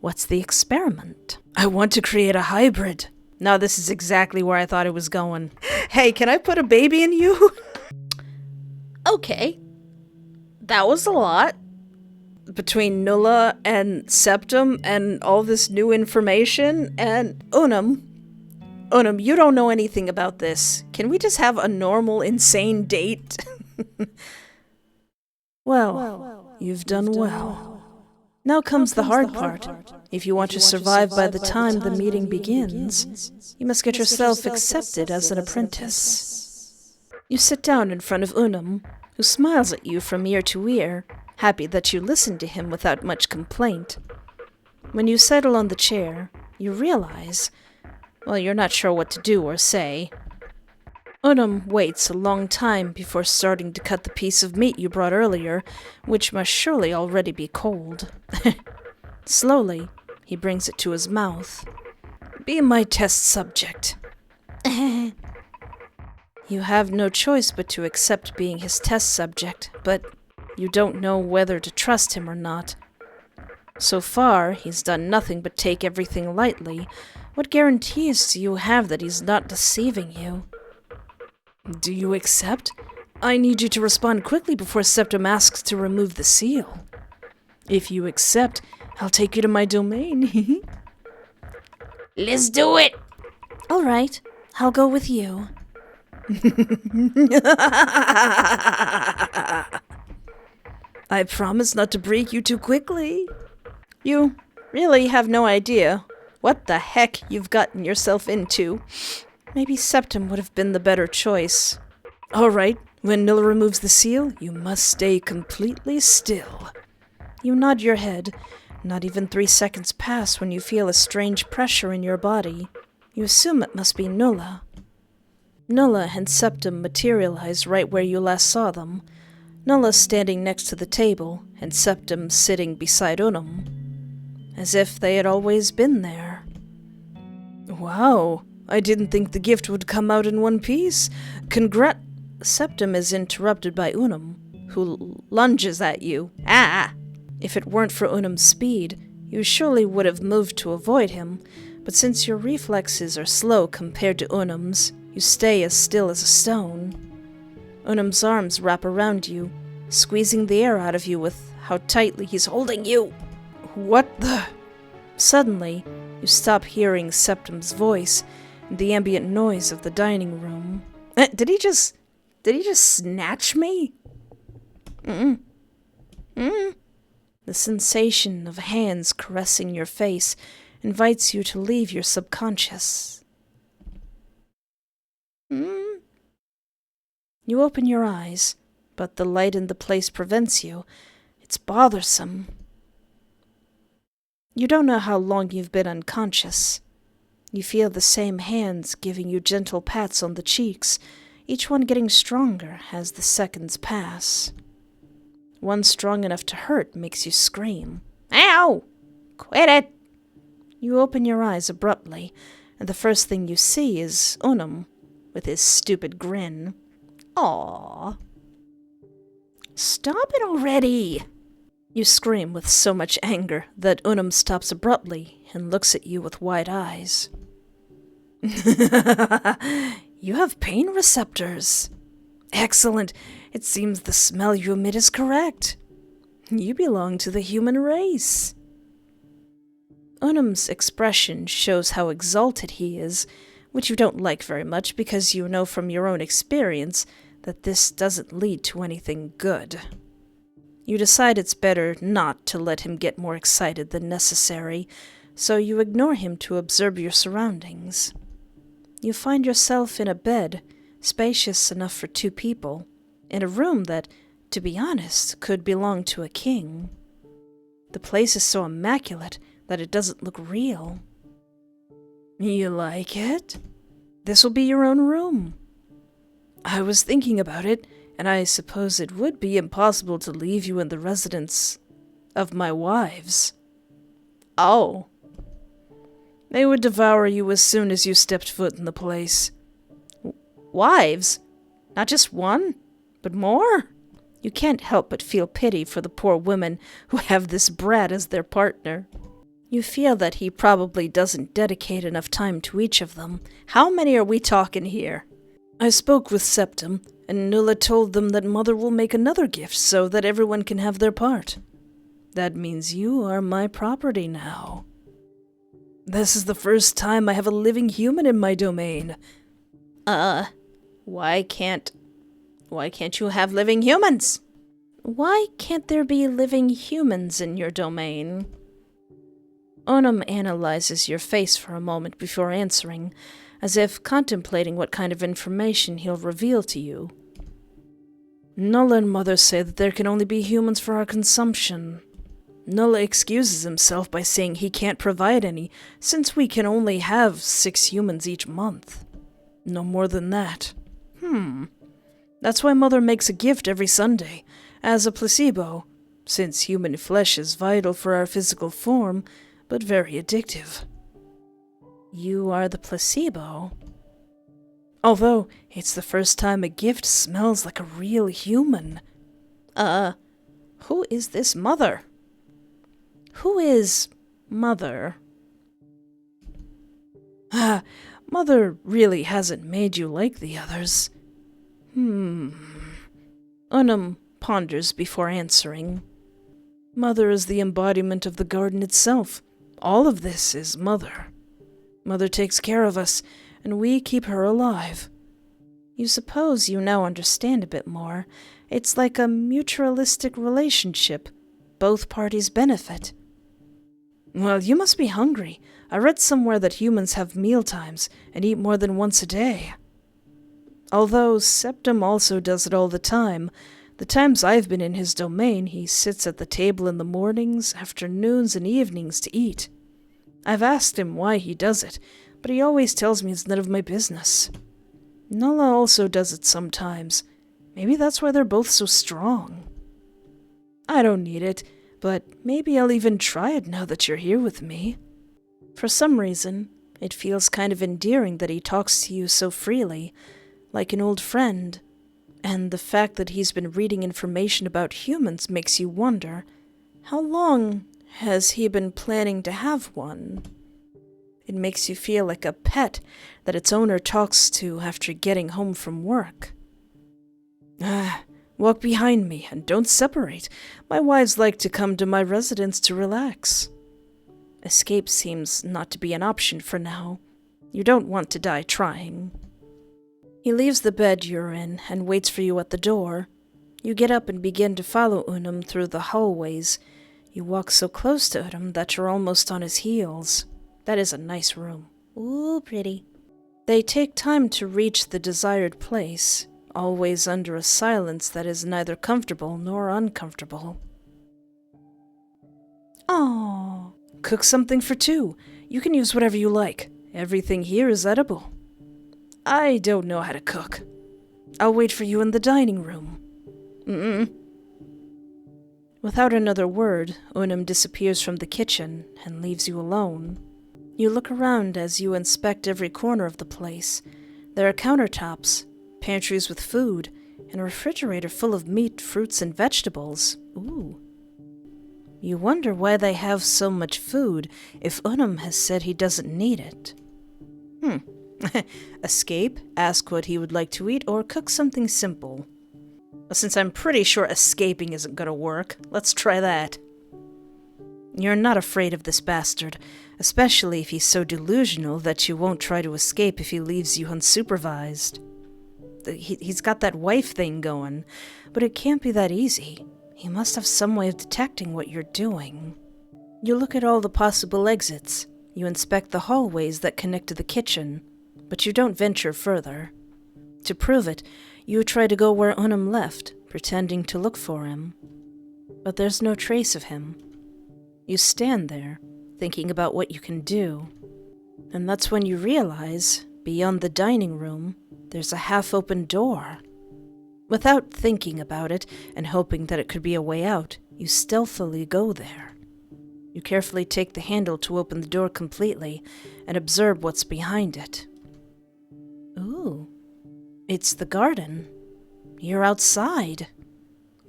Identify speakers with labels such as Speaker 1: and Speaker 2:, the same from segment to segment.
Speaker 1: What's the experiment? I want to create a hybrid. Now this is exactly where I thought it was going. Hey, can I put a baby in you? Okay. That was a lot. Between Nulla and Septum and all this new information and Unum. Unum, you don't know anything about this. Can we just have a normal, insane date? Well, you've done well. Now comes the hard part. If you want to survive by the time the meeting begins, you must get yourself accepted as an apprentice. You sit down in front of Unum, who smiles at you from ear to ear, happy that you listened to him without much complaint. When you settle on the chair, you realize, well, you're not sure what to do or say. Unum waits a long time before starting to cut the piece of meat you brought earlier, which must surely already be cold. Slowly, he brings it to his mouth. Be my test subject. You have no choice but to accept being his test subject, but you don't know whether to trust him or not. So far, he's done nothing but take everything lightly. What guarantees do you have that he's not deceiving you? Do you accept? I need you to respond quickly before Septum asks to remove the seal. If you accept, I'll take you to my domain.
Speaker 2: Let's do it!
Speaker 1: All right, I'll go with you. I promise not to break you too quickly. You really have no idea what the heck you've gotten yourself into. Maybe Septum would have been the better choice. All right, when Nulla removes the seal, you must stay completely still. You nod your head. Not even 3 seconds pass when you feel a strange pressure in your body. You assume it must be Nulla. Nulla and Septum materialize right where you last saw them. Nulla standing next to the table, and Septum sitting beside Unum, as if they had always been there. Wow, I didn't think the gift would come out in one piece. Septum is interrupted by Unum, who lunges at you. Ah! If it weren't for Unum's speed, you surely would have moved to avoid him, but since your reflexes are slow compared to Unum's, you stay as still as a stone. Unum's arms wrap around you, squeezing the air out of you with how tightly he's holding you. What the? Suddenly, you stop hearing Septum's voice and the ambient noise of the dining room. Did he just snatch me? The sensation of hands caressing your face invites you to leave your subconscious. You open your eyes, but the light in the place prevents you. It's bothersome. You don't know how long you've been unconscious. You feel the same hands giving you gentle pats on the cheeks, each one getting stronger as the seconds pass. One strong enough to hurt makes you scream. Ow! Quit it! You open your eyes abruptly, and the first thing you see is Unum, with his stupid grin. Aww. Stop it already! You scream with so much anger that Unum stops abruptly and looks at you with wide eyes. You have pain receptors. Excellent. It seems the smell you emit is correct. You belong to the human race. Unum's expression shows how exalted he is, which you don't like very much because you know from your own experience that this doesn't lead to anything good. You decide it's better not to let him get more excited than necessary, so you ignore him to observe your surroundings. You find yourself in a bed, spacious enough for 2 people, in a room that, to be honest, could belong to a king. The place is so immaculate that it doesn't look real. You like it? This will be your own room. I was thinking about it, and I suppose it would be impossible to leave you in the residence of my wives. Oh. They would devour you as soon as you stepped foot in the place. Wives? Not just one, but more? You can't help but feel pity for the poor women who have this brat as their partner. You feel that he probably doesn't dedicate enough time to each of them. How many are we talking here? I spoke with Septim, and Nulla told them that Mother will make another gift so that everyone can have their part. That means you are my property now. This is the first time I have a living human in my domain. Why can't you have living humans? Why can't there be living humans in your domain? Unum analyzes your face for a moment before answering, as if contemplating what kind of information he'll reveal to you. Nulla and Mother say that there can only be humans for our consumption. Nulla excuses himself by saying he can't provide any, since we can only have 6 humans each month. No more than that. That's why Mother makes a gift every Sunday, as a placebo, since human flesh is vital for our physical form, but very addictive. You are the placebo? Although, it's the first time a gift smells like a real human. Who is this Mother? Who is Mother? Mother really hasn't made you like the others. Unum ponders before answering. Mother is the embodiment of the garden itself. All of this is Mother. Mother takes care of us, and we keep her alive. You suppose you now understand a bit more. It's like a mutualistic relationship. Both parties benefit. Well, you must be hungry. I read somewhere that humans have meal times and eat more than once a day. Although Septim also does it all the time. The times I've been in his domain, he sits at the table in the mornings, afternoons, and evenings to eat. I've asked him why he does it, but he always tells me it's none of my business. Nulla also does it sometimes. Maybe that's why they're both so strong. I don't need it, but maybe I'll even try it now that you're here with me. For some reason, it feels kind of endearing that he talks to you so freely, like an old friend. And the fact that he's been reading information about humans makes you wonder, how long has he been planning to have one? It makes you feel like a pet that its owner talks to after getting home from work. Walk behind me and don't separate. My wives like to come to my residence to relax. Escape seems not to be an option for now. You don't want to die trying. He leaves the bed you're in and waits for you at the door. You get up and begin to follow Unum through the hallways. You walk so close to Unum that you're almost on his heels. That is a nice room. Ooh, pretty. They take time to reach the desired place, always under a silence that is neither comfortable nor uncomfortable. Oh, cook something for 2. You can use whatever you like. Everything here is edible. I don't know how to cook. I'll wait for you in the dining room. Without another word, Unum disappears from the kitchen and leaves you alone. You look around as you inspect every corner of the place. There are countertops, pantries with food, and a refrigerator full of meat, fruits, and vegetables. Ooh. You wonder why they have so much food if Unum has said he doesn't need it. Escape, ask what he would like to eat, or cook something simple. Since I'm pretty sure escaping isn't gonna work, let's try that. You're not afraid of this bastard, especially if he's so delusional that you won't try to escape if he leaves you unsupervised. He's got that wife thing going, but it can't be that easy. He must have some way of detecting what you're doing. You look at all the possible exits. You inspect the hallways that connect to the kitchen, but you don't venture further. To prove it, you try to go where Unum left, pretending to look for him. But there's no trace of him. You stand there, thinking about what you can do. And that's when you realize, beyond the dining room, there's a half-open door. Without thinking about it and hoping that it could be a way out, you stealthily go there. You carefully take the handle to open the door completely and observe what's behind it. Ooh, it's the garden. You're outside.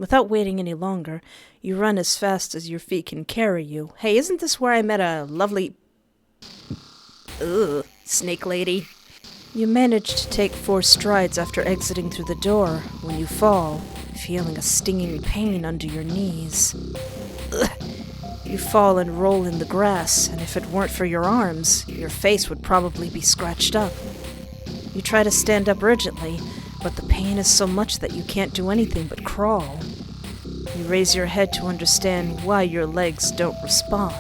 Speaker 1: Without waiting any longer, you run as fast as your feet can carry you. Hey, isn't this where I met a lovely... Ugh, snake lady? You manage to take 4 strides after exiting through the door when you fall, feeling a stinging pain under your knees. Ugh. You fall and roll in the grass, and if it weren't for your arms, your face would probably be scratched up. You try to stand up urgently, but the pain is so much that you can't do anything but crawl. You raise your head to understand why your legs don't respond.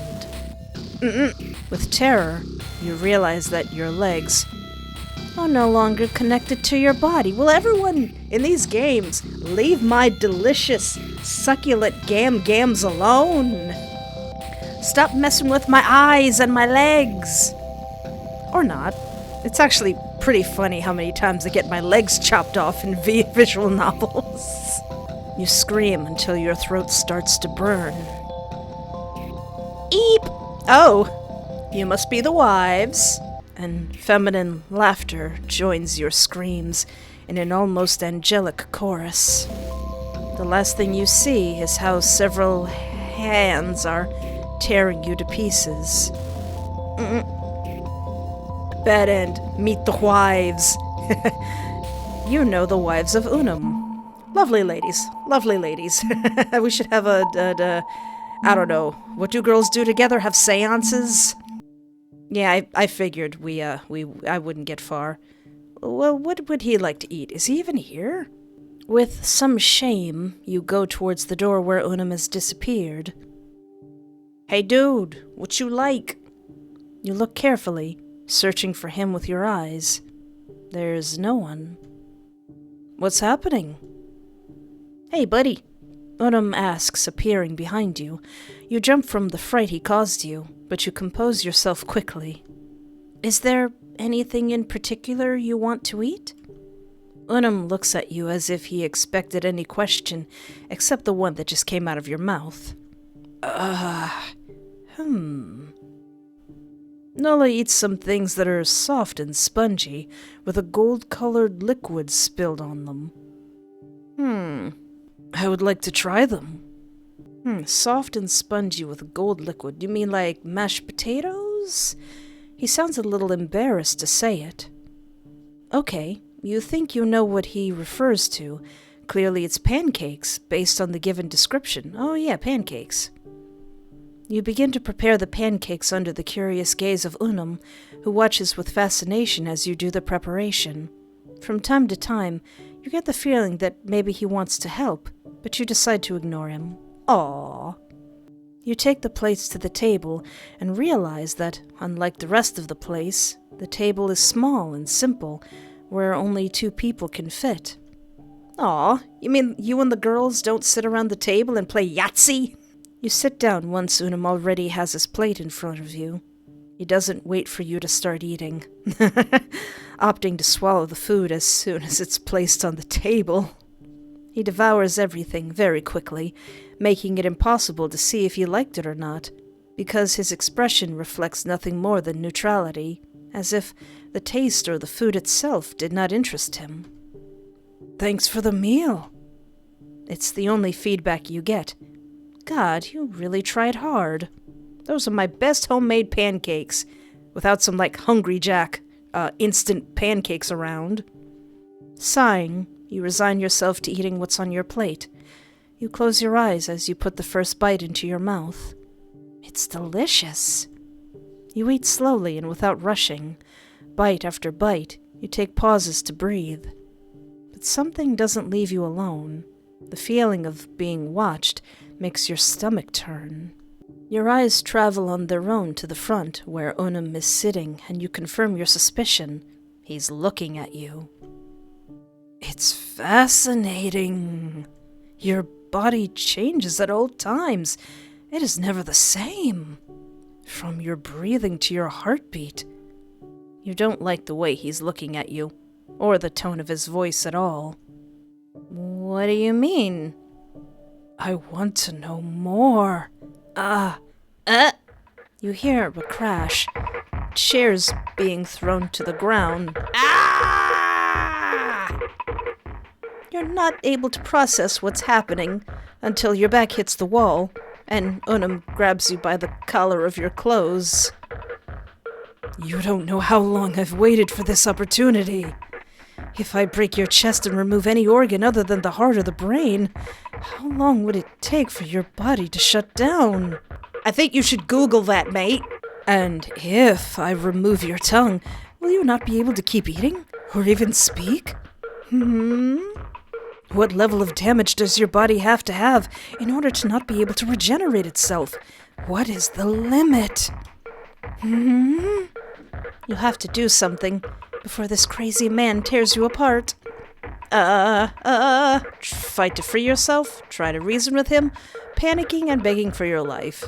Speaker 1: With terror, you realize that your legs are no longer connected to your body. Will everyone in these games leave my delicious, succulent gams alone? Stop messing with my eyes and my legs. Or not. It's actually pretty funny how many times I get my legs chopped off in visual novels. You scream until your throat starts to burn. Eep! Oh, you must be the wives. And feminine laughter joins your screams in an almost angelic chorus. The last thing you see is how several hands are tearing you to pieces. Bad end. Meet the wives. You know the wives of Unum. Lovely ladies. Lovely ladies. We should have I don't know. What do girls do together? Have seances? Yeah, I figured I wouldn't get far. Well, what would he like to eat? Is he even here? With some shame, you go towards the door where Unum has disappeared. Hey dude, what you like? You look carefully, searching for him with your eyes. There's no one. What's happening? Hey buddy, Unum asks, appearing behind you. You jump from the fright he caused you, but you compose yourself quickly. Is there anything in particular you want to eat? Unum looks at you as if he expected any question, except the one that just came out of your mouth. Nola eats some things that are soft and spongy, with a gold-colored liquid spilled on them. I would like to try them. Soft and spongy with a gold liquid. You mean like mashed potatoes? He sounds a little embarrassed to say it. Okay, you think you know what he refers to. Clearly it's pancakes, based on the given description. Oh yeah, pancakes. You begin to prepare the pancakes under the curious gaze of Unum, who watches with fascination as you do the preparation. From time to time, you get the feeling that maybe he wants to help, but you decide to ignore him. Aww. You take the plates to the table and realize that, unlike the rest of the place, the table is small and simple, where only 2 people can fit. Aw, you mean you and the girls don't sit around the table and play Yahtzee? You sit down once Unum already has his plate in front of you. He doesn't wait for you to start eating, opting to swallow the food as soon as it's placed on the table. He devours everything very quickly, making it impossible to see if you liked it or not, because his expression reflects nothing more than neutrality, as if the taste or the food itself did not interest him. Thanks for the meal. It's the only feedback you get. God, you really tried hard. Those are my best homemade pancakes, without some, Hungry Jack, instant pancakes around. Sighing, you resign yourself to eating what's on your plate. You close your eyes as you put the first bite into your mouth. It's delicious. You eat slowly and without rushing. Bite after bite, you take pauses to breathe. But something doesn't leave you alone. The feeling of being watched makes your stomach turn. Your eyes travel on their own to the front, where Unum is sitting, and you confirm your suspicion. He's looking at you. It's fascinating. Your body changes at all times. It is never the same. From your breathing to your heartbeat. You don't like the way he's looking at you, or the tone of his voice at all. What do you mean? I want to know more. You hear a crash. Chairs being thrown to the ground. You're not able to process what's happening until your back hits the wall, and Unum grabs you by the collar of your clothes. You don't know how long I've waited for this opportunity. If I break your chest and remove any organ other than the heart or the brain, how long would it take for your body to shut down? I think you should Google that, mate. And if I remove your tongue, will you not be able to keep eating? Or even speak? What level of damage does your body have to have in order to not be able to regenerate itself? What is the limit? You have to do something before this crazy man tears you apart. Fight to free yourself? Try to reason with him? Panicking and begging for your life.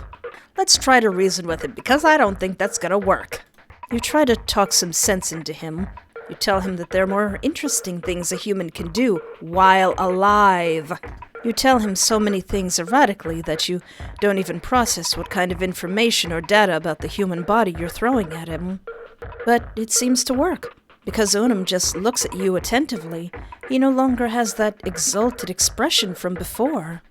Speaker 1: Let's try to reason with him, because I don't think that's gonna work. You try to talk some sense into him. You tell him that there are more interesting things a human can do while alive. You tell him so many things erratically that you don't even process what kind of information or data about the human body you're throwing at him. But it seems to work. Because Unum just looks at you attentively, he no longer has that exalted expression from before.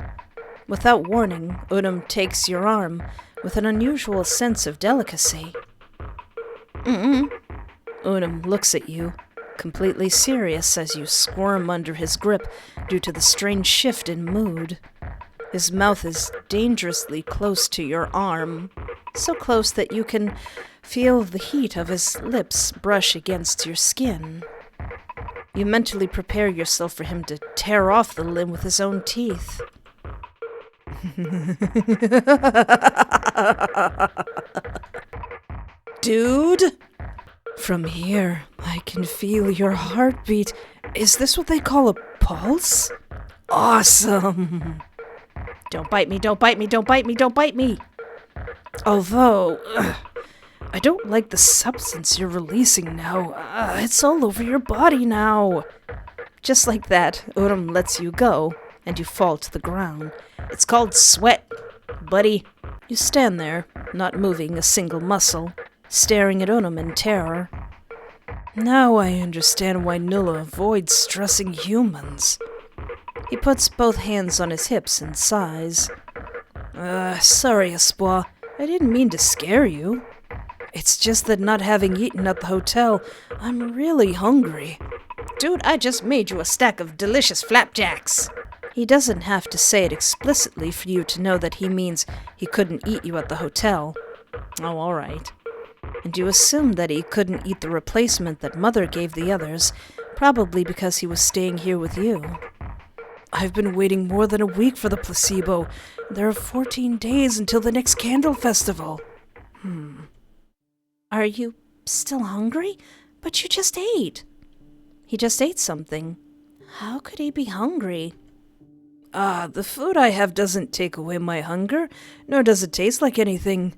Speaker 1: Without warning, Unum takes your arm with an unusual sense of delicacy. Unum looks at you, completely serious as you squirm under his grip due to the strange shift in mood. His mouth is dangerously close to your arm, so close that you can feel the heat of his lips brush against your skin. You mentally prepare yourself for him to tear off the limb with his own teeth. Dude? From here, I can feel your heartbeat. Is this what they call a pulse? Awesome! Don't bite me, don't bite me, don't bite me, don't bite me! Although, I don't like the substance you're releasing now. It's all over your body now. Just like that, Unum lets you go, and you fall to the ground. It's called sweat, buddy. You stand there, not moving a single muscle, staring at Unum in terror. Now I understand why Nulla avoids stressing humans. He puts both hands on his hips and sighs. Sorry, Espoir. I didn't mean to scare you. It's just that not having eaten at the hotel, I'm really hungry. Dude, I just made you a stack of delicious flapjacks. He doesn't have to say it explicitly for you to know that he means he couldn't eat you at the hotel. Oh, all right. And you assume that he couldn't eat the replacement that Mother gave the others, probably because he was staying here with you. I've been waiting more than a week for the placebo. There are 14 days until the next candle festival. Are you still hungry? But you just ate. He just ate something. How could he be hungry? The food I have doesn't take away my hunger, nor does it taste like anything.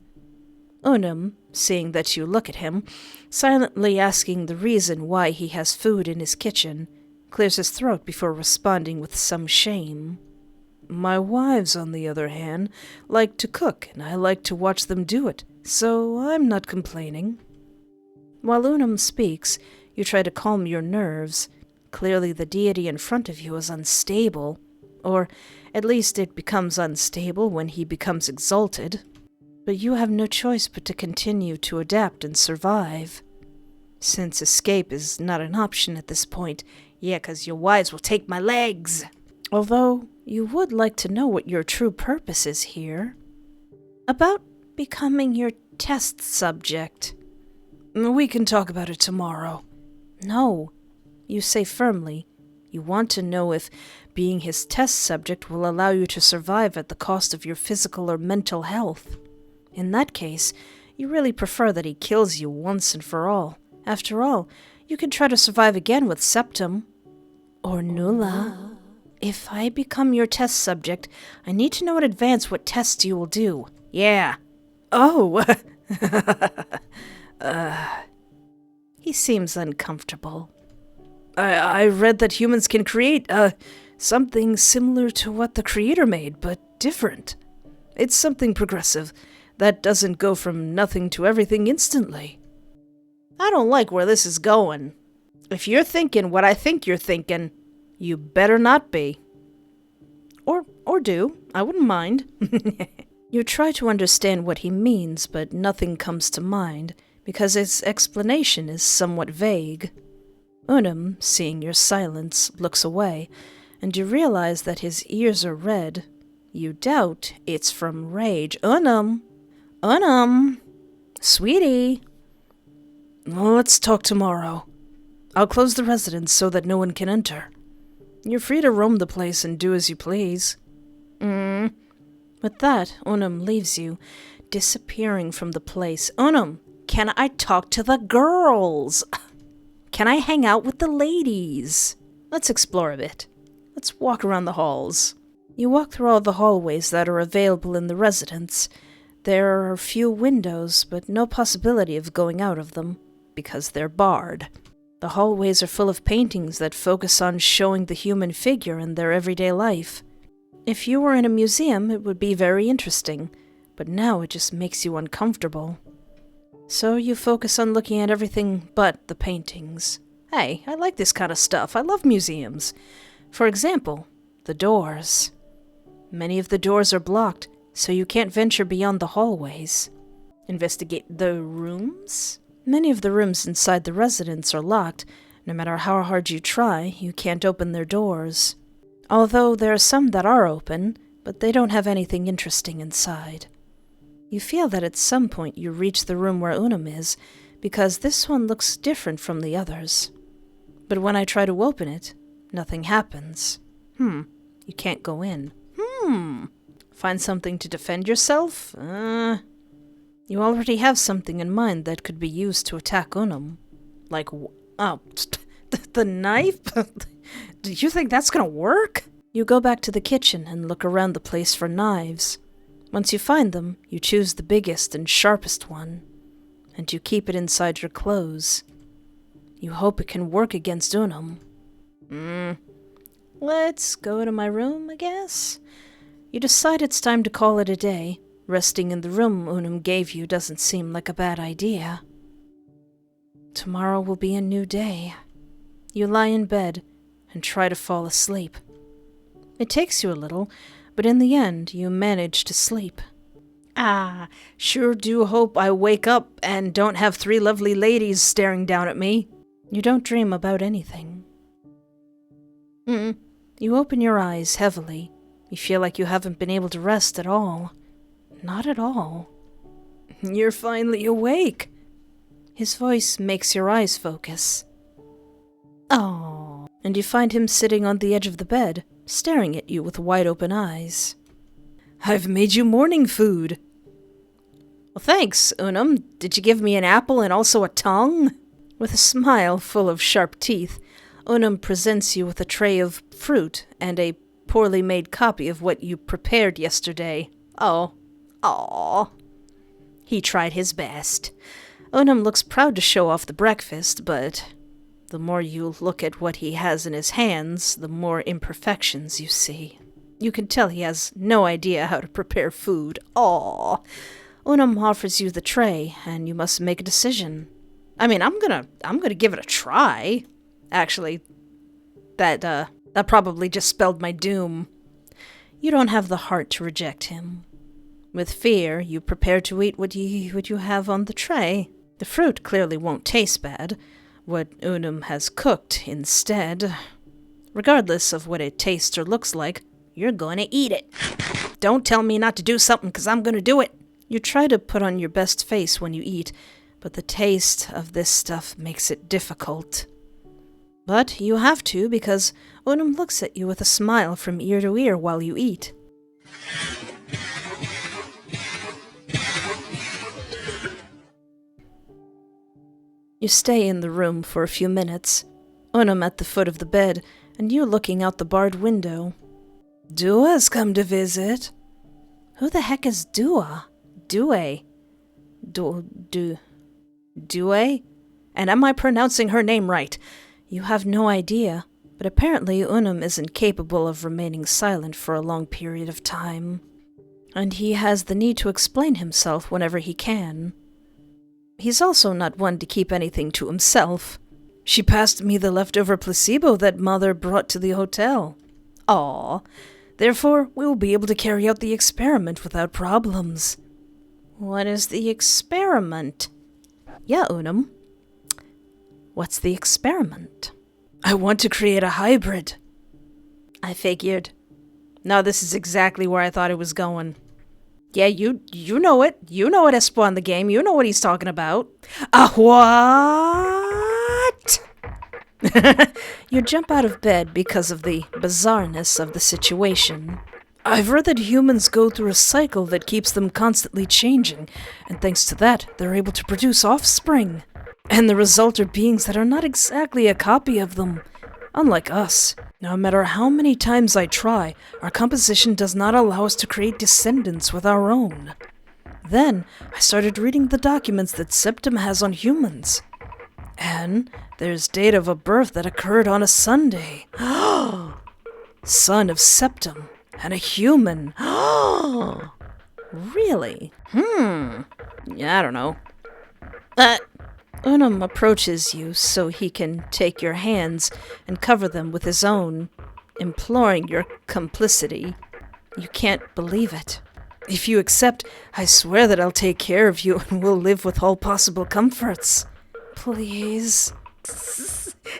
Speaker 1: Unum, seeing that you look at him, silently asking the reason why he has food in his kitchen, clears his throat before responding with some shame. My wives, on the other hand, like to cook, and I like to watch them do it, so I'm not complaining. While Unum speaks, you try to calm your nerves. Clearly the deity in front of you is unstable, or at least it becomes unstable when he becomes exalted. But you have no choice but to continue to adapt and survive. Since escape is not an option at this point, yeah, 'cause your wives will take my legs. Although, you would like to know what your true purpose is here. About becoming your test subject. We can talk about it tomorrow. No, you say firmly. You want to know if being his test subject will allow you to survive at the cost of your physical or mental health. In that case, you really prefer that he kills you once and for all. After all, you can try to survive again with Septum. Or Nulla. If I become your test subject, I need to know in advance what tests you will do. Yeah. Oh. He seems uncomfortable. I read that humans can create, something similar to what the Creator made, but different. It's something progressive that doesn't go from nothing to everything instantly. I don't like where this is going. If you're thinking what I think you're thinking, You better not be. Or do. I wouldn't mind. You try to understand what he means, but nothing comes to mind, because his explanation is somewhat vague. Unum, seeing your silence, looks away, and you realize that his ears are red. You doubt it's from rage. Unum! Unum! Sweetie! Well, let's talk tomorrow. I'll close the residence so that no one can enter. You're free to roam the place and do as you please. With that, Unum leaves you, disappearing from the place. Unum, can I talk to the girls? Can I hang out with the ladies? Let's explore a bit. Let's walk around the halls. You walk through all the hallways that are available in the residence. There are few windows, but no possibility of going out of them, because they're barred. The hallways are full of paintings that focus on showing the human figure in their everyday life. If you were in a museum, it would be very interesting, but now it just makes you uncomfortable. So you focus on looking at everything but the paintings. Hey, I like this kind of stuff. I love museums. For example, the doors. Many of the doors are blocked, so you can't venture beyond the hallways. Investigate the rooms? Many of the rooms inside the residence are locked. No matter how hard you try, you can't open their doors. Although there are some that are open, but they don't have anything interesting inside. You feel that at some point you reach the room where Unum is, because this one looks different from the others. But when I try to open it, nothing happens. You can't go in. Find something to defend yourself? You already have something in mind that could be used to attack Unum. Like, the knife? Do you think that's gonna work? You go back to the kitchen and look around the place for knives. Once you find them, you choose the biggest and sharpest one, and you keep it inside your clothes. You hope it can work against Unum. Let's go to my room, I guess. You decide it's time to call it a day. Resting in the room Unum gave you doesn't seem like a bad idea. Tomorrow will be a new day. You lie in bed and try to fall asleep. It takes you a little, but in the end you manage to sleep. Sure do hope I wake up and don't have 3 lovely ladies staring down at me. You don't dream about anything. You open your eyes heavily. You feel like you haven't been able to rest at all. Not at all. You're finally awake. His voice makes your eyes focus. Oh. And you find him sitting on the edge of the bed, staring at you with wide-open eyes. I've made you morning food. Well, thanks, Unum. Did you give me an apple and also a tongue? With a smile full of sharp teeth, Unum presents you with a tray of fruit and a poorly made copy of what you prepared yesterday. Oh. He tried his best. Unum looks proud to show off the breakfast, but the more you look at what he has in his hands, the more imperfections you see. You can tell he has no idea how to prepare food. Unum offers you the tray, and you must make a decision. I mean, I'm gonna give it a try. Actually, that probably just spelled my doom. You don't have the heart to reject him. With fear, you prepare to eat what you have on the tray. The fruit clearly won't taste bad. What Unum has cooked instead. Regardless of what it tastes or looks like, you're going to eat it. Don't tell me not to do something, because I'm going to do it. You try to put on your best face when you eat, but the taste of this stuff makes it difficult. But you have to, because Unum looks at you with a smile from ear to ear while you eat. You stay in the room for a few minutes, Unum at the foot of the bed, and you looking out the barred window. Dua's come to visit. Who the heck is Dua? Due? And am I pronouncing her name right? You have no idea, but apparently Unum isn't capable of remaining silent for a long period of time. And he has the need to explain himself whenever he can. He's also not one to keep anything to himself. She passed me the leftover placebo that Mother brought to the hotel. Aw. Therefore, we will be able to carry out the experiment without problems. What is the experiment? Yeah, Unum. What's the experiment? I want to create a hybrid. I figured. No, this is exactly where I thought it was going. Yeah, you know it. You know it, Espo the game. You know what he's talking about. A what? You jump out of bed because of the bizarreness of the situation. I've read that humans go through a cycle that keeps them constantly changing, and thanks to that, they're able to produce offspring. And the result are beings that are not exactly a copy of them. Unlike us, no matter how many times I try, our composition does not allow us to create descendants with our own. Then, I started reading the documents that Septim has on humans. And there's date of a birth that occurred on a Sunday. Son of Septim, and a human. Really? Yeah, I don't know. Unum approaches you so he can take your hands and cover them with his own, imploring your complicity. You can't believe it. If you accept, I swear that I'll take care of you and we'll live with all possible comforts. Please.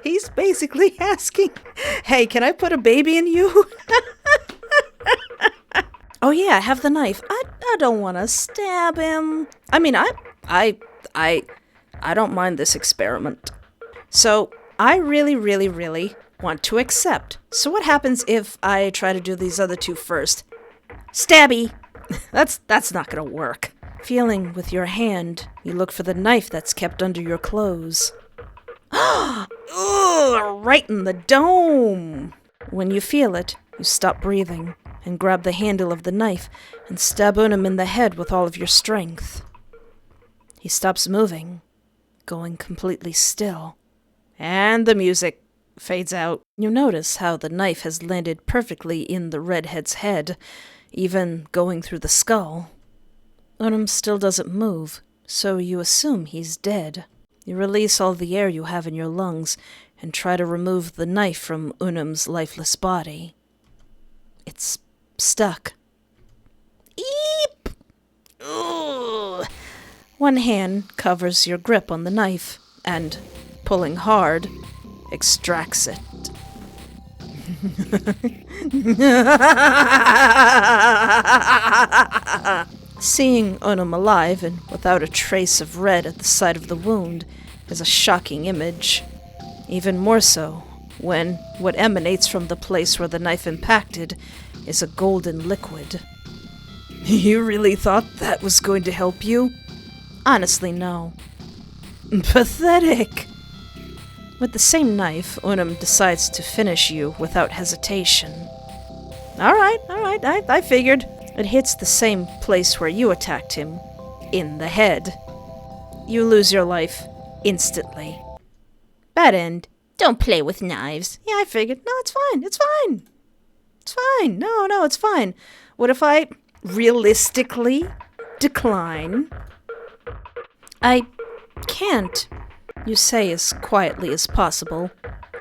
Speaker 1: He's basically asking, hey, can I put a baby in you? Oh yeah, have the knife. I don't want to stab him. I mean, I don't mind this experiment. So, I really want to accept. So what happens if I try to do these other two first? Stabby! That's not gonna work. Feeling with your hand, you look for the knife that's kept under your clothes. Ugh, right in the dome! When you feel it, you stop breathing and grab the handle of the knife and stab Unum in the head with all of your strength. He stops moving, going completely still. And the music fades out. You notice how the knife has landed perfectly in the redhead's head, even going through the skull. Unum still doesn't move, so you assume he's dead. You release all the air you have in your lungs and try to remove the knife from Unum's lifeless body. It's stuck. Eep! Ugh. One hand covers your grip on the knife and, pulling hard, extracts it. Seeing Unum alive and without a trace of red at the side of the wound is a shocking image. Even more so when what emanates from the place where the knife impacted is a golden liquid. You really thought that was going to help you? Honestly, no. Pathetic! With the same knife, Unum decides to finish you without hesitation. Alright, I figured. It hits the same place where you attacked him. In the head. You lose your life instantly. Bad end.
Speaker 2: Don't play with knives.
Speaker 1: Yeah, I figured. No, it's fine. It's fine. No, it's fine. What if I realistically decline? I can't, you say as quietly as possible,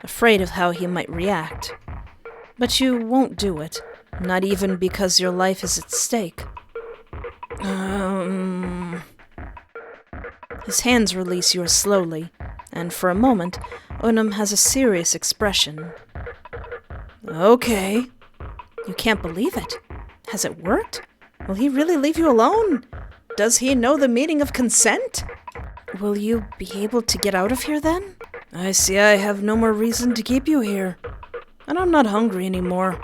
Speaker 1: afraid of how he might react. But you won't do it, not even because your life is at stake. His hands release yours slowly, and for a moment, Unum has a serious expression. Okay. You can't believe it. Has it worked? Will he really leave you alone? Does he know the meaning of consent? Will you be able to get out of here then? I see I have no more reason to keep you here. And I'm not hungry anymore.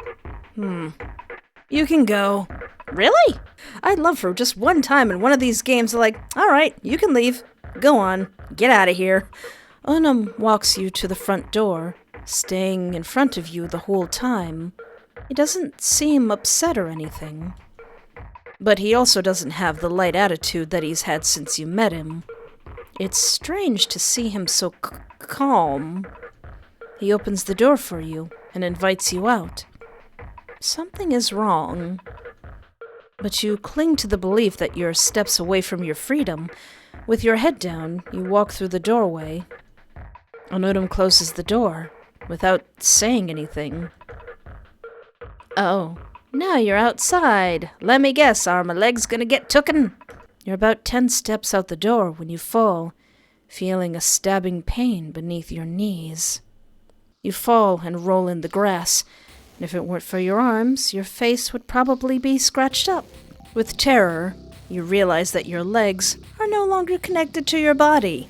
Speaker 1: You can go. Really? I'd love for just one time in one of these games to alright, you can leave. Go on. Get out of here. Unum walks you to the front door, staying in front of you the whole time. He doesn't seem upset or anything. But he also doesn't have the light attitude that he's had since you met him. It's strange to see him so calm. He opens the door for you and invites you out. Something is wrong. But you cling to the belief that you're steps away from your freedom. With your head down, you walk through the doorway. Unum closes the door without saying anything. Oh, now you're outside. Let me guess, are my legs gonna get tooken? You're about 10 steps out the door when you fall, feeling a stabbing pain beneath your knees. You fall and roll in the grass, and if it weren't for your arms, your face would probably be scratched up. With terror, you realize that your legs are no longer connected to your body.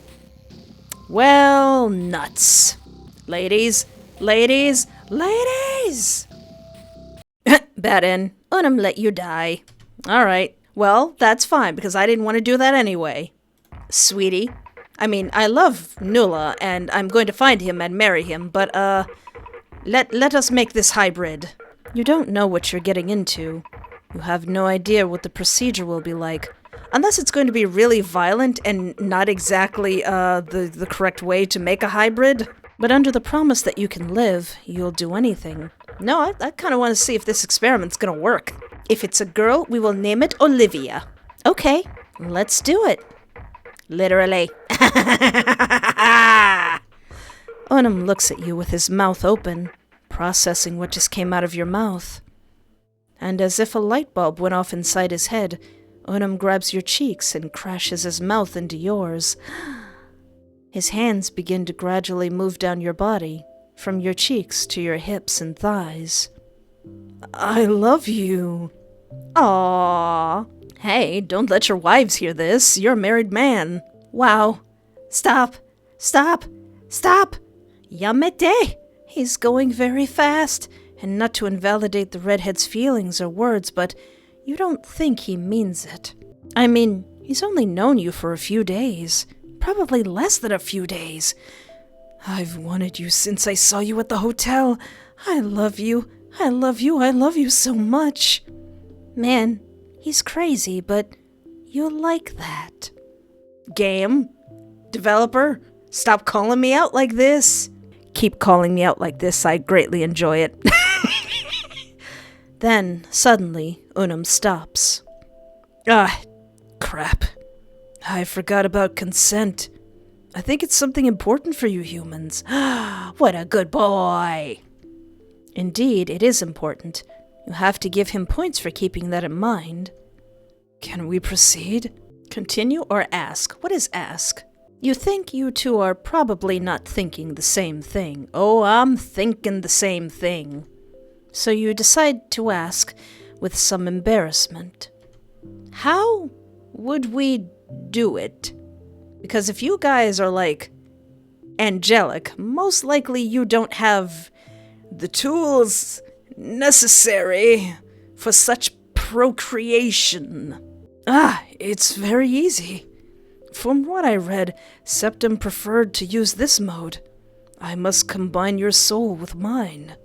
Speaker 1: Well, nuts. Ladies! Bad end. Unum let you die. Alright, well, that's fine, because I didn't want to do that anyway. Sweetie. I love Nulla, and I'm going to find him and marry him, but, let us make this hybrid. You don't know what you're getting into. You have no idea what the procedure will be like. Unless it's going to be really violent and not exactly, the correct way to make a hybrid. But under the promise that you can live, you'll do anything. No, I kind of want to see if this experiment's gonna work. If it's a girl, we will name it Olivia. Okay, let's do it. Literally. Unum looks at you with his mouth open, processing what just came out of your mouth. And as if a light bulb went off inside his head, Unum grabs your cheeks and crashes his mouth into yours. His hands begin to gradually move down your body, from your cheeks to your hips and thighs. I love you. Aww. Hey, don't let your wives hear this. You're a married man. Wow. Stop. Yamete. He's going very fast. And not to invalidate the redhead's feelings or words, but you don't think he means it. He's only known you for a few days. Probably less than a few days. I've wanted you since I saw you at the hotel. I love you so much. Man, he's crazy, but you like that. Game? Developer? Stop calling me out like this. Keep calling me out like this, I greatly enjoy it. Then, suddenly, Unum stops. Ah, crap. I forgot about consent. I think it's something important for you humans. What a good boy! Indeed, it is important. You have to give him points for keeping that in mind. Can we proceed? Continue or ask? What is ask? You think you two are probably not thinking the same thing. Oh, I'm thinking the same thing. So you decide to ask with some embarrassment. How would we do it? Because if you guys are like angelic, most likely you don't have the tools necessary for such procreation. It's very easy. From what I read, Septum preferred to use this mode. I must combine your soul with mine.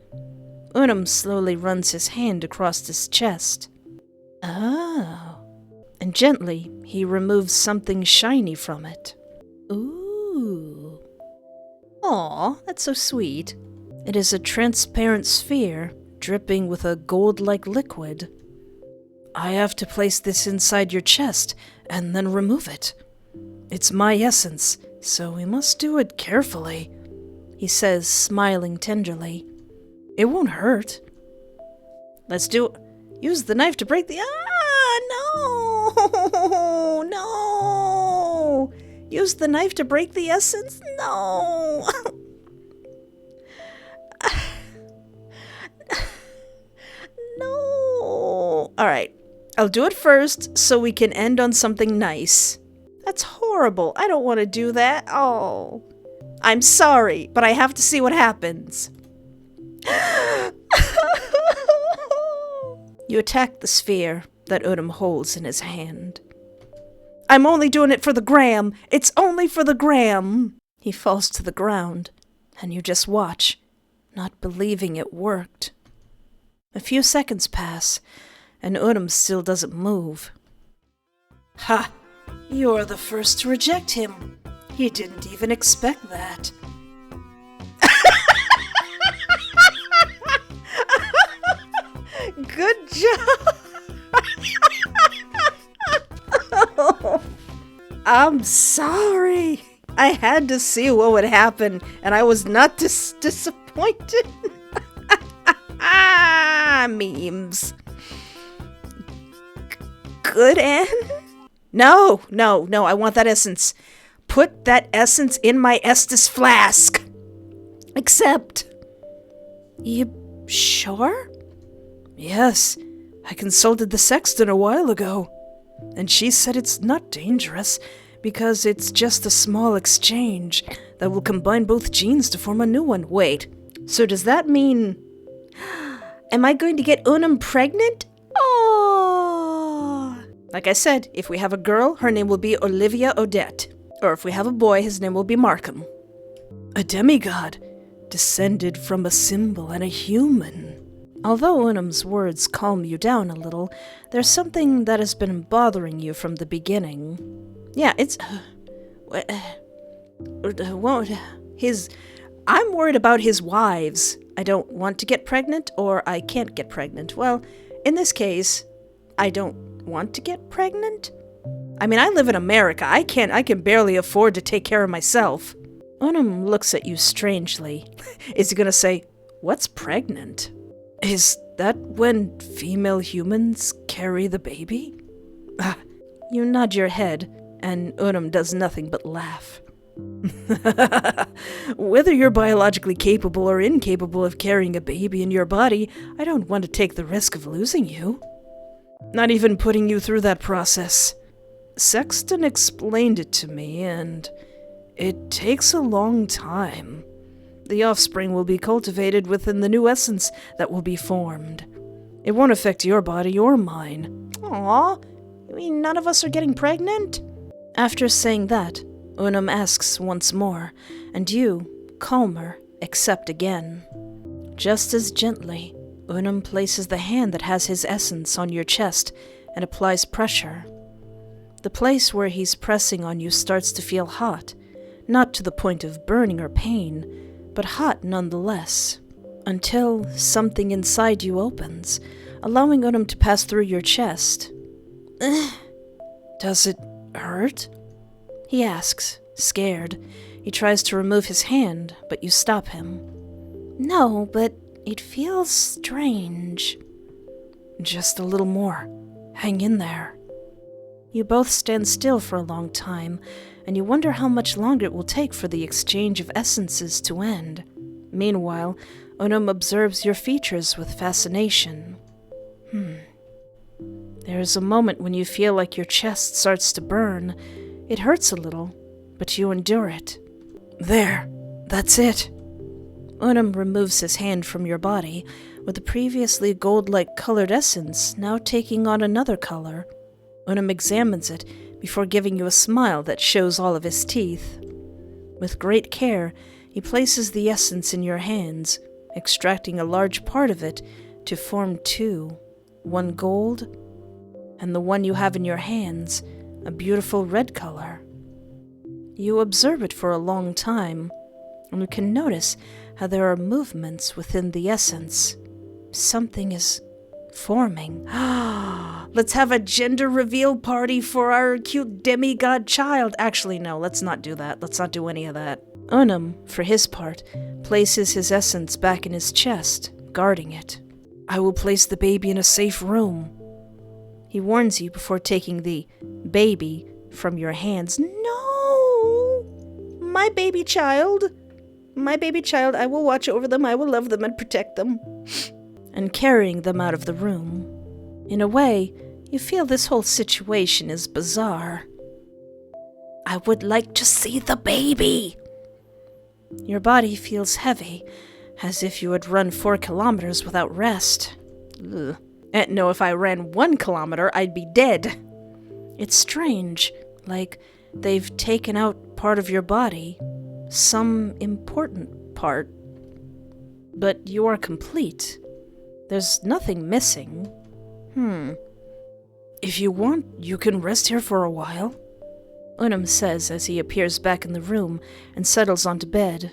Speaker 1: Unum slowly runs his hand across his chest. Oh. And gently, he removes something shiny from it. Ooh. Aw, that's so sweet. It is a transparent sphere, dripping with a gold-like liquid. I have to place this inside your chest, and then remove it. It's my essence, so we must do it carefully, he says, smiling tenderly. It won't hurt. Let's do it. Use the knife to break the... No! Use the knife to break the essence? No! No! Alright, I'll do it first so we can end on something nice. That's horrible. I don't want to do that. Oh. I'm sorry, but I have to see what happens. You attack the sphere that Unum holds in his hand. I'm only doing it for the gram. It's only for the gram. He falls to the ground, and you just watch, not believing it worked. A few seconds pass, and Unum still doesn't move. Ha! You're the first to reject him. He didn't even expect that. Good job! I'm sorry. I had to see what would happen, and I was not disappointed. Memes. Good, Anne? No, I want that essence. Put that essence in my Estus flask. Except... You sure? Yes, I consulted the sexton a while ago, and she said it's not dangerous because it's just a small exchange that will combine both genes to form a new one. Wait, so does that mean... Am I going to get Unum pregnant? Oh! Like I said, if we have a girl, her name will be Olivia Odette. Or if we have a boy, his name will be Markham. A demigod, descended from a symbol and a human. Although Unum's words calm you down a little, there's something that has been bothering you from the beginning. Yeah, it's... I'm worried about his wives. I don't want to get pregnant, or I can't get pregnant. Well, in this case, I don't want to get pregnant? I mean, I live in America. I can barely afford to take care of myself. Unum looks at you strangely. Is he gonna say, "What's pregnant?" Is that when female humans carry the baby? You nod your head, and Unum does nothing but laugh. Whether you're biologically capable or incapable of carrying a baby in your body, I don't want to take the risk of losing you. Not even putting you through that process. Sexton explained it to me, and it takes a long time. The offspring will be cultivated within the new essence that will be formed. It won't affect your body or mine. Aw, you mean none of us are getting pregnant? After saying that, Unum asks once more, and you, calmer, accept again. Just as gently, Unum places the hand that has his essence on your chest and applies pressure. The place where he's pressing on you starts to feel hot, not to the point of burning or pain, but hot nonetheless, until something inside you opens, allowing Unum to pass through your chest. Does it hurt? He asks, scared. He tries to remove his hand, but you stop him. No, but it feels strange. Just a little more. Hang in there. You both stand still for a long time, and you wonder how much longer it will take for the exchange of essences to end. Meanwhile, Unum observes your features with fascination. There is a moment when you feel like your chest starts to burn. It hurts a little, but you endure it. There, that's it. Unum removes his hand from your body, with the previously gold-like colored essence now taking on another color. Unum examines it before giving you a smile that shows all of his teeth. With great care, he places the essence in your hands, extracting a large part of it to form two, one gold, and the one you have in your hands, a beautiful red color. You observe it for a long time, and you can notice how there are movements within the essence. Something is forming. Let's have a gender reveal party for our cute demigod child. Actually, no, let's not do that. Let's not do any of that. Unum, for his part, places his essence back in his chest, guarding it. I will place the baby in a safe room. He warns you before taking the baby from your hands. No! My baby child. My baby child, I will watch over them, I will love them and protect them. And carrying them out of the room. In a way, you feel this whole situation is bizarre. I would like to see the baby. Your body feels heavy, as if you had run 4 kilometers without rest. Ugh. No, if I ran 1 kilometer, I'd be dead. It's strange, like they've taken out part of your body, some important part. But you are complete. There's nothing missing. If you want, you can rest here for a while, Unum says as he appears back in the room and settles onto bed.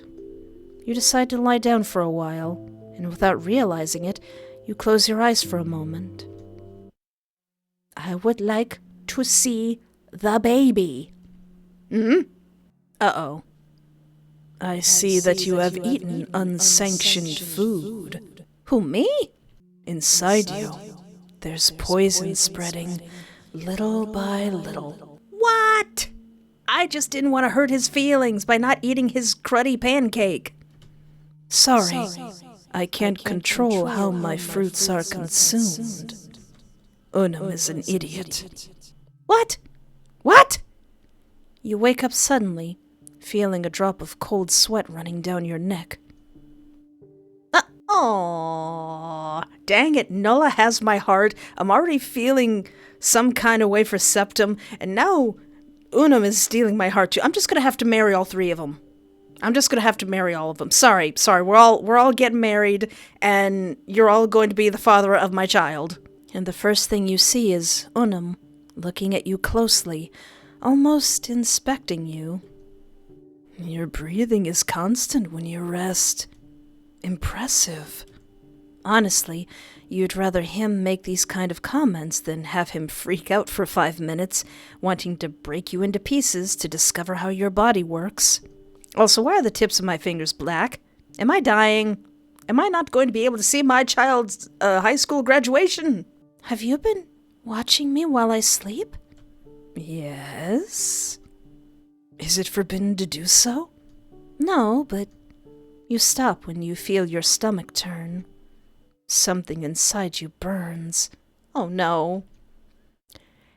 Speaker 1: You decide to lie down for a while, and without realizing it, you close your eyes for a moment. I would like to see the baby. Uh-oh. I see that you have eaten unsanctioned food. Who, me? Inside you, there's poison spreading, little by little. What? I just didn't want to hurt his feelings by not eating his cruddy pancake. Sorry, I can't control how my fruits are consumed. Unum is an idiot. What? What? You wake up suddenly, feeling a drop of cold sweat running down your neck. Oh, dang it, Nola has my heart. I'm already feeling some kind of way for Septum, and now Unum is stealing my heart too. I'm just gonna have to marry all three of them. I'm just gonna have to marry all of them. Sorry, we're all getting married, and you're all going to be the father of my child. And the first thing you see is Unum, looking at you closely, almost inspecting you. Your breathing is constant when you rest. Impressive. Honestly, you'd rather him make these kind of comments than have him freak out for 5 minutes, wanting to break you into pieces to discover how your body works. Also, why are the tips of my fingers black? Am I dying? Am I not going to be able to see my child's high school graduation? Have you been watching me while I sleep? Yes. Is it forbidden to do so? No, but you stop when you feel your stomach turn. Something inside you burns. Oh no.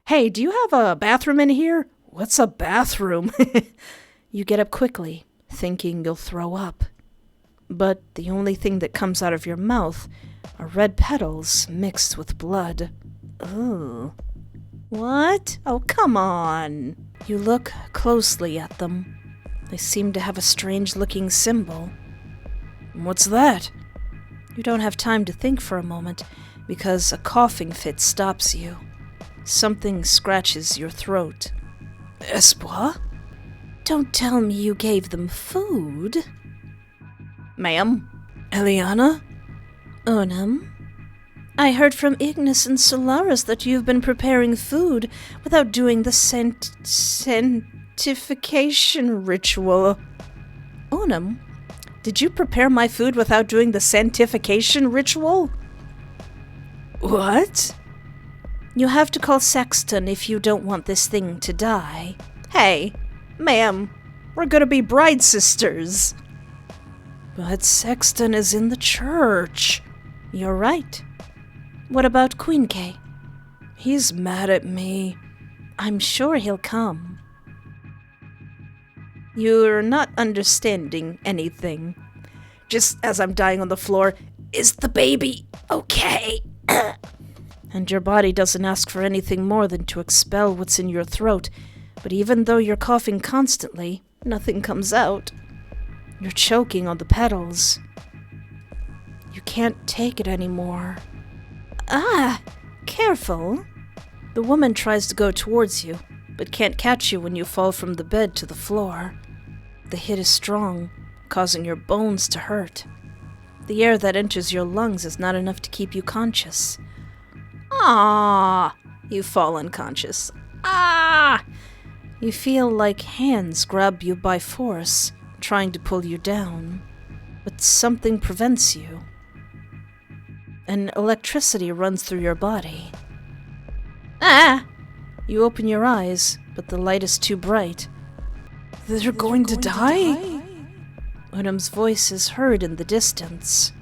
Speaker 1: Hey, do you have a bathroom in here? What's a bathroom? You get up quickly, thinking you'll throw up. But the only thing that comes out of your mouth are red petals mixed with blood. Ugh. What? Oh, come on. You look closely at them. They seem to have a strange-looking symbol. What's that? You don't have time to think for a moment, because a coughing fit stops you. Something scratches your throat. Espoir? Don't tell me you gave them food. Ma'am? Eliana? Unum? I heard from Ignis and Solaris that you've been preparing food without doing the sanctification ritual. Unum? Did you prepare my food without doing the sanctification ritual? What? You have to call Sexton if you don't want this thing to die. Hey, ma'am, we're gonna be bride sisters. But Sexton is in the church. You're right. What about Queen K? He's mad at me. I'm sure he'll come. You're not understanding anything. Just as I'm dying on the floor, is the baby okay? And your body doesn't ask for anything more than to expel what's in your throat, but even though you're coughing constantly, nothing comes out. You're choking on the petals. You can't take it anymore. Ah, careful. The woman tries to go towards you, but can't catch you when you fall from the bed to the floor. The hit is strong, causing your bones to hurt. The air that enters your lungs is not enough to keep you conscious. Ah! You fall unconscious. Ah! You feel like hands grab you by force, trying to pull you down, but something prevents you. And electricity runs through your body. Ah! You open your eyes, but the light is too bright. They're going to die? Unum's voice is heard in the distance.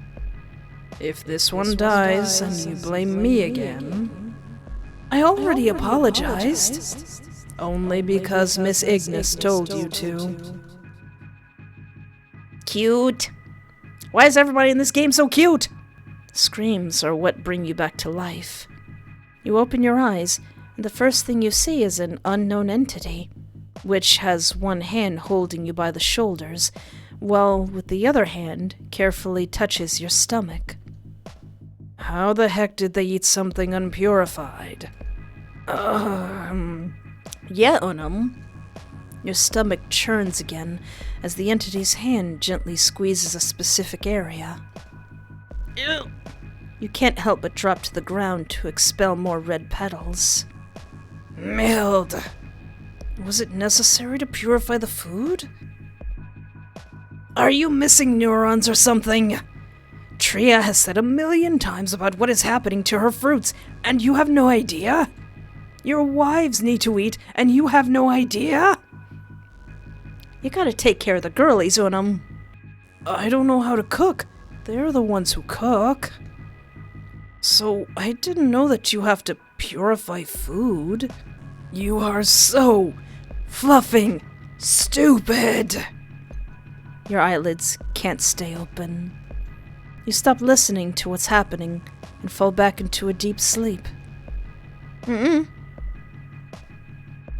Speaker 1: If this one dies and you blame me again... I already apologized. Only because Miss Ignis told you to. Cute. Why is everybody in this game so cute? Screams are what bring you back to life. You open your eyes, and the first thing you see is an unknown entity, which has one hand holding you by the shoulders, while with the other hand carefully touches your stomach. How the heck did they eat something unpurified? Yeah, Unum. Your stomach churns again as the entity's hand gently squeezes a specific area. Ew. You can't help but drop to the ground to expel more red petals. Mild. Was it necessary to purify the food? Are you missing neurons or something? Tria has said 1,000,000 times about what is happening to her fruits, and you have no idea? Your wives need to eat, and you have no idea? You gotta take care of the girlies, Unum. I don't know how to cook. They're the ones who cook. So, I didn't know that you have to purify food. You are so fluffing stupid. Your eyelids can't stay open. You stop listening to what's happening and fall back into a deep sleep.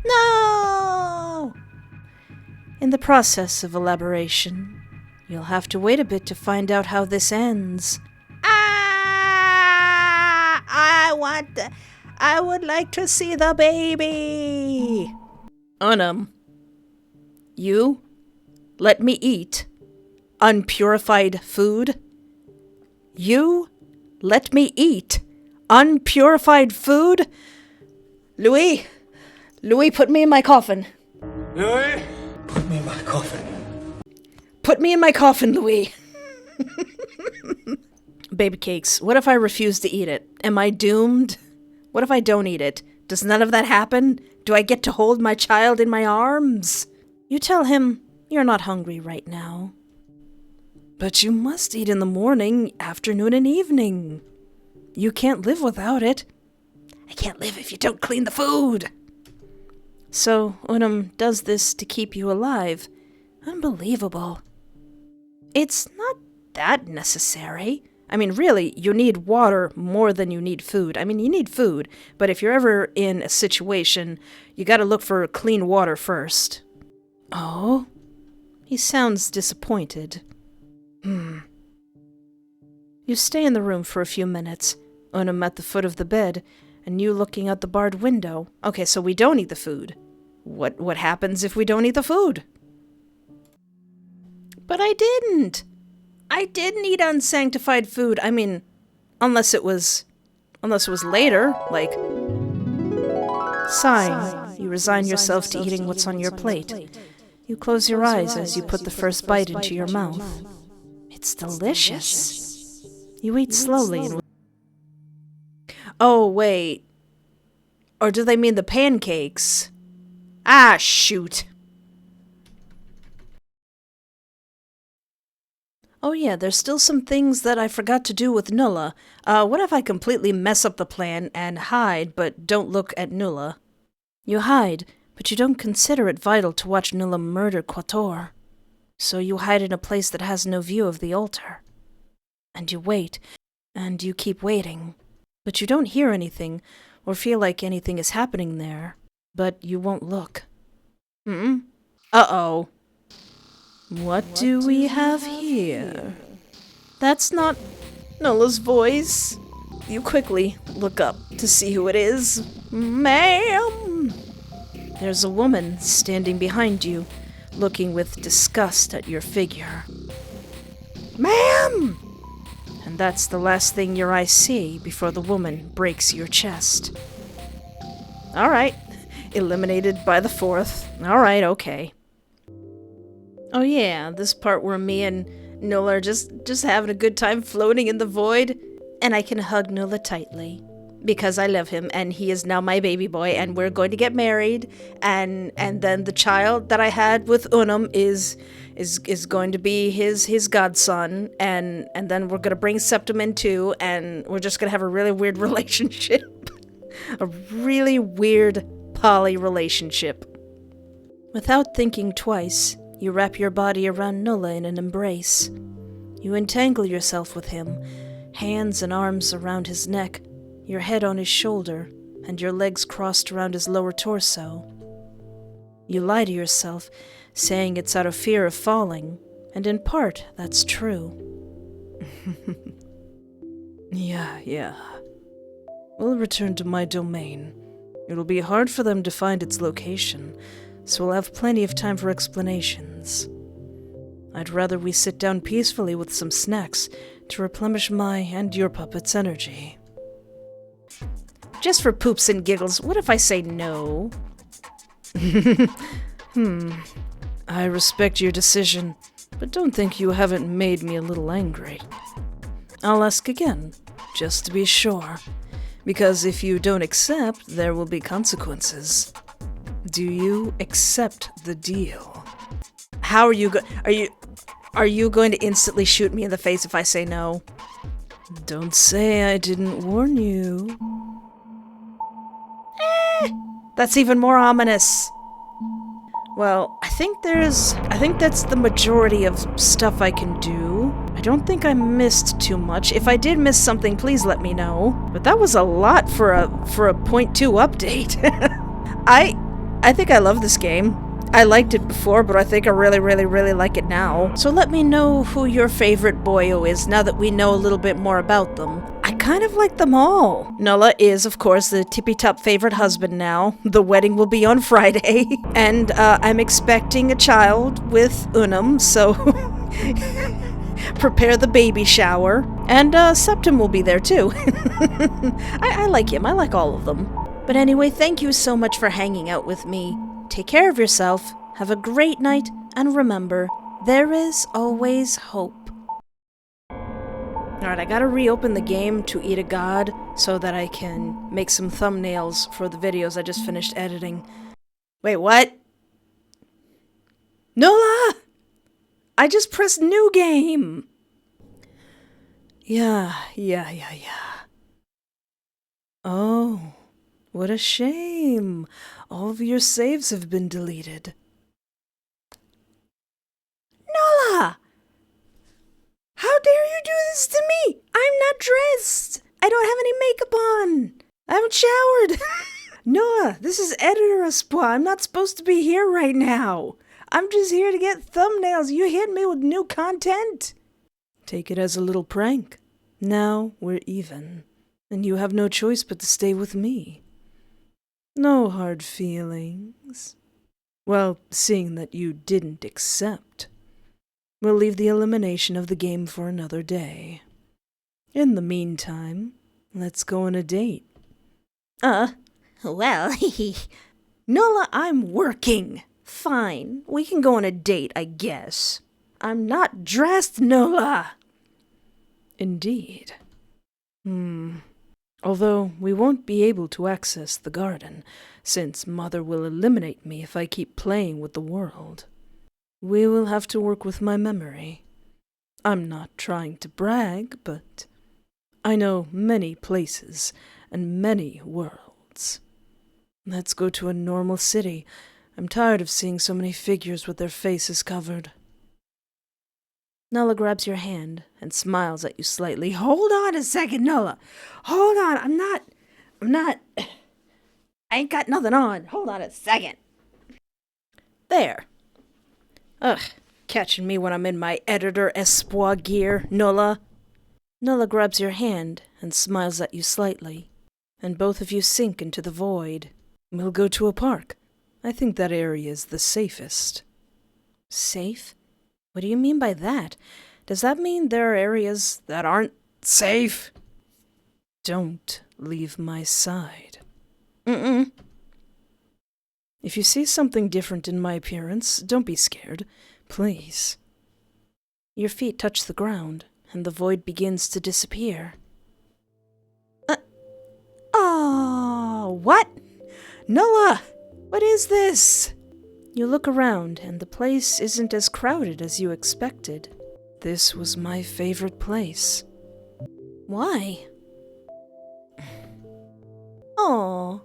Speaker 1: No! In the process of elaboration, you'll have to wait a bit to find out how this ends. I would like to see the baby! Unum, you let me eat unpurified food? You let me eat unpurified food? Louis, put me in my coffin.
Speaker 3: Louis, put me in my coffin.
Speaker 1: Put me in my coffin, Louis. Baby cakes, what if I refuse to eat it? Am I doomed? What if I don't eat it? Does none of that happen? Do I get to hold my child in my arms? You tell him you're not hungry right now. But you must eat in the morning, afternoon, and evening. You can't live without it. I can't live if you don't clean the food. So, Unum does this to keep you alive. Unbelievable. It's not that necessary. I mean, really, you need water more than you need food. I mean, you need food, but if you're ever in a situation, you gotta look for clean water first. Oh? He sounds disappointed. You stay in the room for a few minutes, Unum at the foot of the bed, and you looking out the barred window. Okay, so we don't eat the food. What happens if we don't eat the food? But I didn't eat unsanctified food. I mean, unless it was later, like... Sighing, you resign yourself to eating what's on your plate. You close your eyes as you put the first bite into your mouth. It's delicious. You eat slowly and... Oh, wait. Or do they mean the pancakes? Ah, shoot. Oh yeah, there's still some things that I forgot to do with Nulla. What if I completely mess up the plan and hide but don't look at Nulla? You hide, but you don't consider it vital to watch Nulla murder Quator. So you hide in a place that has no view of the altar. And you wait, and you keep waiting. But you don't hear anything, or feel like anything is happening there. But you won't look. Uh-oh. What do we have here? That's not Nulla's voice. You quickly look up to see who it is. Ma'am! There's a woman standing behind you, looking with disgust at your figure. Ma'am! And that's the last thing your eyes see before the woman breaks your chest. Alright. Eliminated by the fourth. Alright, okay. Oh yeah, this part where me and Nulla are just having a good time floating in the void, and I can hug Nulla tightly because I love him and he is now my baby boy and we're going to get married, and then the child that I had with Unum is going to be his godson, and then we're gonna bring Septum in too, and we're just gonna have a really weird relationship. A really weird poly relationship. Without thinking twice, you wrap your body around Nulla in an embrace. You entangle yourself with him, hands and arms around his neck, your head on his shoulder, and your legs crossed around his lower torso. You lie to yourself, saying it's out of fear of falling, and in part, that's true. Yeah. We'll return to my domain. It'll be hard for them to find its location, so we'll have plenty of time for explanations. I'd rather we sit down peacefully with some snacks to replenish my and your puppet's energy. Just for poops and giggles, what if I say no? I respect your decision, but don't think you haven't made me a little angry. I'll ask again, just to be sure, because if you don't accept, there will be consequences. Do you accept the deal? How are you are you going to instantly shoot me in the face if I say no? Don't say I didn't warn you. That's even more ominous. Well, I think that's the majority of stuff I can do. I don't think I missed too much. If I did miss something, please let me know. But that was a lot for a 0.2 update. I think I love this game. I liked it before, but I think I really, really, really like it now. So let me know who your favorite boyo is now that we know a little bit more about them. I kind of like them all. Nola is, of course, the tippy-top favorite husband now. The wedding will be on Friday. And I'm expecting a child with Unum, so prepare the baby shower. And Septim will be there too. I like him. I like all of them. But anyway, thank you so much for hanging out with me. Take care of yourself, have a great night, and remember, there is always hope. Alright, I gotta reopen the game to eat a god so that I can make some thumbnails for the videos I just finished editing. Wait, what? Nola! I just pressed new game! Yeah. Oh. What a shame. All of your saves have been deleted. Nola! How dare you do this to me? I'm not dressed. I don't have any makeup on. I haven't showered. Nola, this is Editor Espoir. I'm not supposed to be here right now. I'm just here to get thumbnails. You hit me with new content. Take it as a little prank. Now we're even. And you have no choice but to stay with me. No hard feelings. Well, seeing that you didn't accept, we'll leave the elimination of the game for another day. In the meantime, let's go on a date.
Speaker 2: Well,
Speaker 1: Nola, I'm working. Fine, we can go on a date, I guess. I'm not dressed, Nola. Indeed. Although we won't be able to access the garden, since Mother will eliminate me if I keep playing with the world. We will have to work with my memory. I'm not trying to brag, but I know many places and many worlds. Let's go to a normal city. I'm tired of seeing so many figures with their faces covered. Nola grabs your hand and smiles at you slightly. Hold on a second, Nola. Hold on, I ain't got nothing on. Hold on a second. There. Ugh, catching me when I'm in my Editor Espoir gear, Nola. Nola grabs your hand and smiles at you slightly, and both of you sink into the void. We'll go to a park. I think that area is the safest. Safe? What do you mean by that? Does that mean there are areas that aren't safe? Don't leave my side. If you see something different in my appearance, don't be scared. Please. Your feet touch the ground, and the void begins to disappear. What? Nola! What is this? You look around, and the place isn't as crowded as you expected. This was my favorite place. Why? Oh,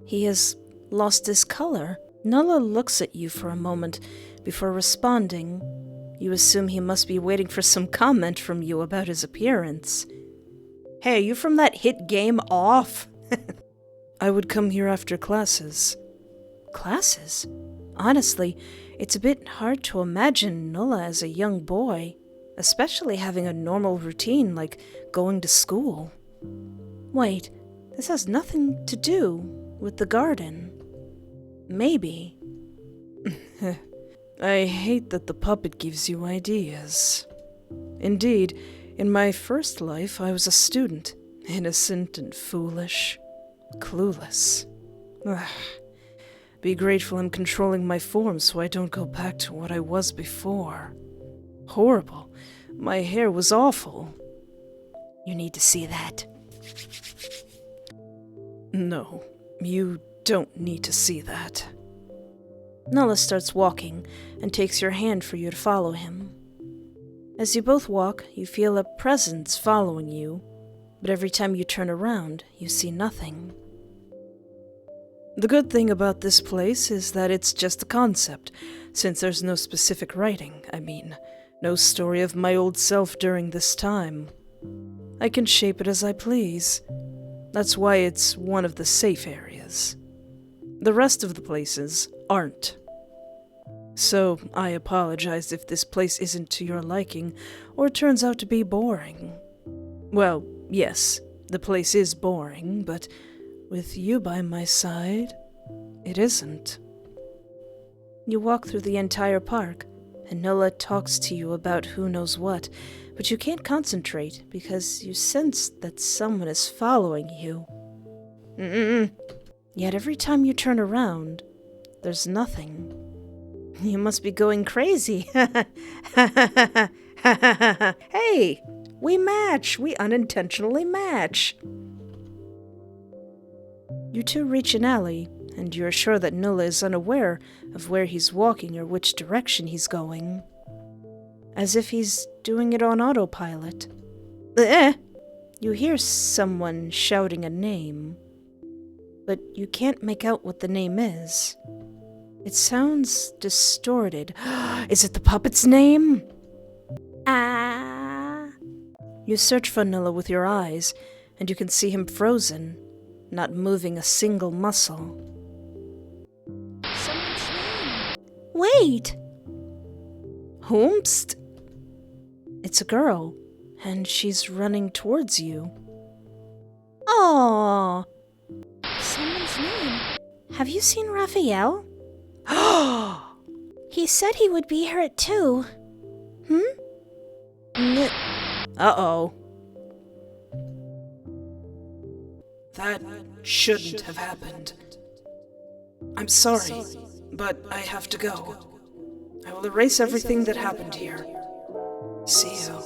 Speaker 1: he has lost his color. Nola looks at you for a moment before responding. You assume he must be waiting for some comment from you about his appearance. Hey, are you from that hit game Off? I would come here after classes. Classes? Honestly, it's a bit hard to imagine Nola as a young boy, especially having a normal routine like going to school. Wait, this has nothing to do with the garden. Maybe. I hate that the puppet gives you ideas. Indeed, in my first life I was a student, innocent and foolish, clueless. Ugh. Be grateful I'm controlling my form so I don't go back to what I was before. Horrible. My hair was awful.
Speaker 2: You need to see that.
Speaker 1: No, you don't need to see that. Nulla starts walking and takes your hand for you to follow him. As you both walk, you feel a presence following you, but every time you turn around, you see nothing. The good thing about this place is that it's just a concept, since there's no specific writing, no story of my old self during this time. I can shape it as I please. That's why it's one of the safe areas. The rest of the places aren't. So I apologize if this place isn't to your liking, or turns out to be boring. Well, yes, the place is boring, but with you by my side, it isn't. You walk through the entire park, and Nulla talks to you about who knows what, but you can't concentrate because you sense that someone is following you. Yet every time you turn around, there's nothing. You must be going crazy. Hey, we match. We unintentionally match. You two reach an alley, and you're sure that Nulla is unaware of where he's walking or which direction he's going. As if he's doing it on autopilot. You hear someone shouting a name, but you can't make out what the name is. It sounds distorted. Is it the puppet's name? You search for Nulla with your eyes, and you can see him frozen, not moving a single muscle.
Speaker 2: Someone's name.
Speaker 1: Wait! Whomst? It's a girl, and she's running towards you. Aww!
Speaker 2: Someone's name. Have you seen Raphael?
Speaker 1: Uh-oh.
Speaker 2: He said he would be here at 2.
Speaker 1: That shouldn't have happened. I'm sorry, but I have to go. I will erase everything that happened here. See you.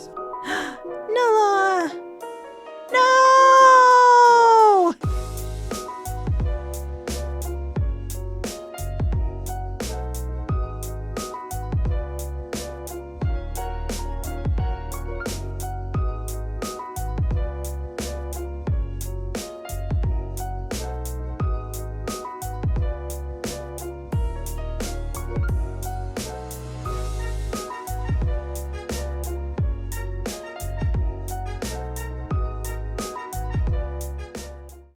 Speaker 2: Nulla! No!